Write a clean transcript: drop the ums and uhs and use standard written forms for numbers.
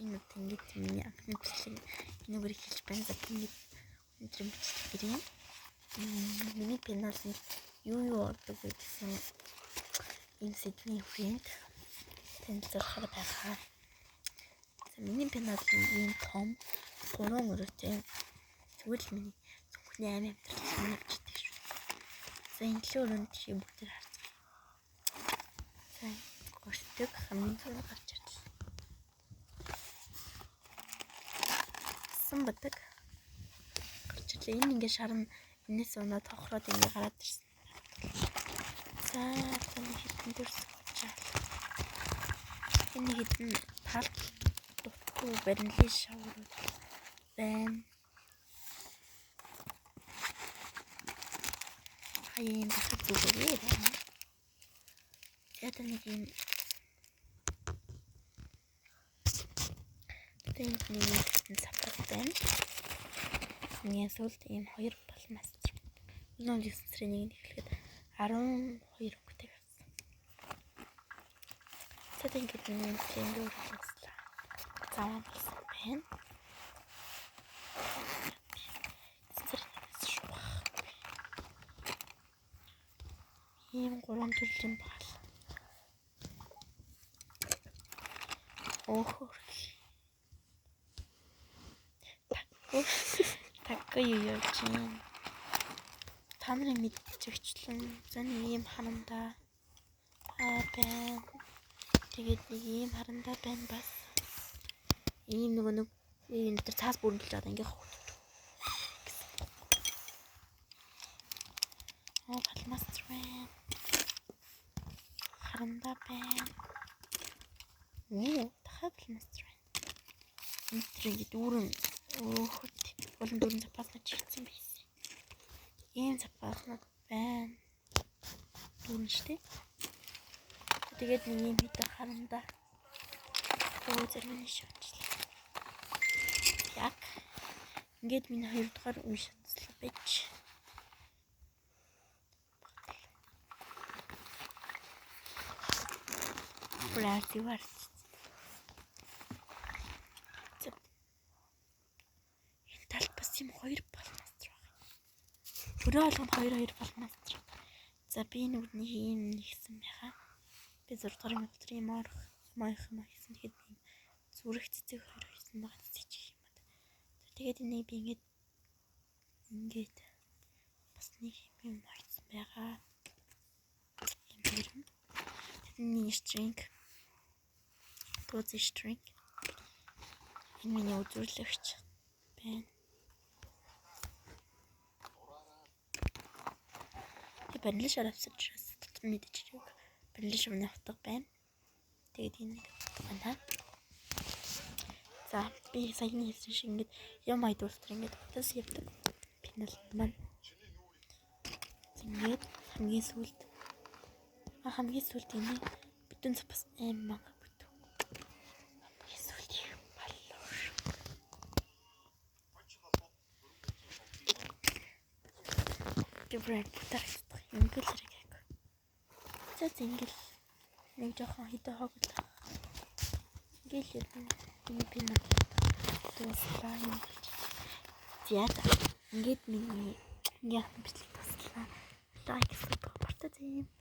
Энэ ингээд миний анхны бичлэг энэгээр хэлж байна. За ингээд өнөөдрийн бичлэг гэрээ. Миний пенал нь юу ордог гэсэн энэ сэдвийн хүрээнд танилцуулахаар байгаа. За миний пенал нь ийм том 3 өрөөтэй. Тэгвэл миний зөвхөн амин амтрал нэгждэг шүү. За энэ л өрөөнд чи бүгд харцгаа. За гортог хамгийн түрүү гарч ирлээ. Сан бадаг гарч ирлээ. Энэ ингээ шарн энэс унаад хохроод ингээ гараад ирсэн. За энэ хитэн дөрсөж. Энэ хитэн тал дутгүй барилын шаврууд байна. Хаяа бахад зүгээрээ байна. Ята нэг юм тэнцний сапат байна. Миний сүлд ийм 2 балмастер. Өнөө дэсрийн нэг эхлэхэд 12 өнгөтэй байсан. Цэд ингээд нэг тийм өөрчлөлтөө заавал болсон байна. Ийм 3 төрлийн баал. Такко юу явж байна? Та нарын мэдчихвчлэн зэн ийм харандаа байна. Тэгээд нэг ийм харандаа байна бас. Ийм нэг энэ дээр цаас бүрдүүлж байгаа ингээ хөвтөв. Балмастер байна. Харандаа байна. Дахиад балмастер байна. Энэ төрөнд дүүрэн болон дүүрэн запаснаа чирсэн байсан. Ийм запаснаа байна. Дүүрэн штэ. Тэгээд нэг юм хитэ харандаа. Зэрмэн шавчлаа. Яг ингээд миний 2 дугаар уншицлаа байж. Брати варт. Энэ талд бас юм 2 балмастер байна. Өрөө алганд 2 балмастер. За би нүдний ийм нэгсэн байгаа. Би 6 дугаар өдрийн маах гэсэн тэгэхэд ийм зүрх цэцэг 2 хийсэн байгаа цэцэг юм байна. Тэгээд энийг би ингээд бас нэг юм хийсэн байгаа. Ийм юм. Тэдний string string. Энэ миний үзүүлэгч байна. Би барилын шар авсаж мэдчихэв. Барилын шавны хутга байна. Тэгээд энэ байна. За би саяны хэлсэн шиг ингээд юм айдуултар ингээд утас явдаг. Пенал маань. Ингээд хамгийн сүүлд энэ бүтэн запас мага бүтэн. Хамгийн сүүлд баллууш. Гэврэн тагтах ингээд л яг. За зингэл нэг жоохон хитэ хогт. Ингээд энэ пенал туслаа юм. Зяа ингээд миний яах бичлэг туслаа. Лайк хийх хэрэгтэй.